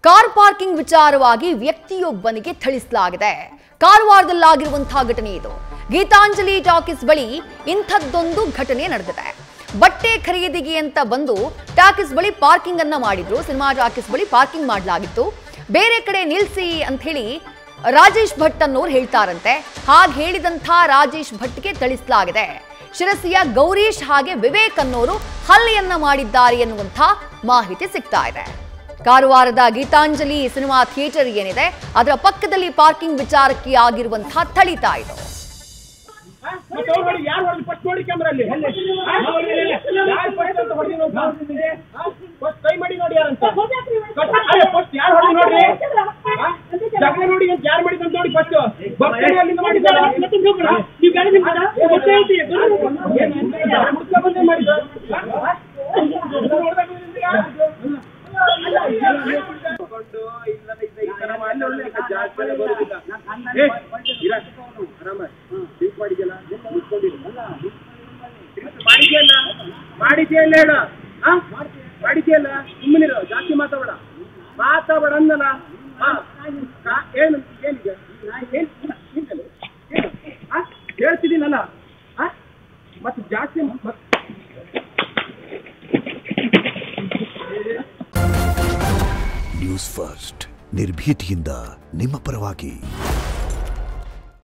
Car parking ವಿಚಾರವಾಗಿ ವ್ಯಕ್ತಿಯೊಬ್ಬನಿಗೆ ಥಳಿಸಲಾಗಿದೆ. ಕಾರವಾರದಲ್ಲಾಗಿರುವಂತಹ ಘಟನೆ ಇದು. ಗೀತಾಂಜಲಿ ಟಾಕೀಸ್ ಬಳಿ ಇಂಥದ್ದೊಂದು ಘಟನೆ ನಡೆದಿದೆ. ಬಟ್ಟೆ ಖರೀದಿಗೆ ಅಂತ ಬಂದು ಟಾಕೀಸ್ ಬಳಿ ಪಾರ್ಕಿಂಗ್ ಅನ್ನ ಮಾಡಿದ್ರು. ಸಿನಿಮಾ ಟಾಕೀಸ್ ಬಳಿ ಪಾರ್ಕಿಂಗ್ ಮಾಡಲಾಗಿತ್ತು. ಬೇರೆ ಕಡೆ ನಿಲ್ಸಿ ಅಂತ ಹೇಳಿ ರಾಜೇಶ್ ಭಟ್ ಅನ್ನೋರು ಹೇಳ್ತಾರಂತೆ. ಹಾಗೆ ಹೇಳಿದಂಥ ರಾಜೇಶ್ ಭಟ್ಗೆ ಥಳಿಸಲಾಗಿದೆ. ಶಿರಸಿಯ ಗೌರೀಶ್ ಹಾಗೆ ವಿವೇಕ್ ಅನ್ನೋರು ಹಲ್ಲೆಯನ್ನ ಮಾಡಿದ್ದಾರೆ ಎನ್ನುವಂಥ ಮಾಹಿತಿ ಸಿಗ್ತಾ ಇದೆ. ಕಾರವಾರದ ಗೀತಾಂಜಲಿ ಸಿನಿಮಾ ಥಿಯೇಟರ್ ಏನಿದೆ ಅದರ ಪಕ್ಕದಲ್ಲಿ ಪಾರ್ಕಿಂಗ್ ವಿಚಾರಕ್ಕೆ ಆಗಿರುವಂತಹ ಥಳಿತ ಇದು. ಮಾಡಿದ್ಯಲ್ಲ ಸುಮ್ಮನಿರೋ, ಜಾಸ್ತಿ ಮಾತಾಡ ಅಂದಲ್ಲ. ಏನು ಏನಿದೆ ಹೇಳ್ತಿದ್ದೀನಲ್ಲ, ಮತ್ತೆ ಜಾಸ್ತಿ ನ್ಯೂಸ್ ಫಸ್ಟ್ ನಿರ್ಭೀತಿಯಿಂದ ನಿಮ್ಮ ಪರವಾಗಿ.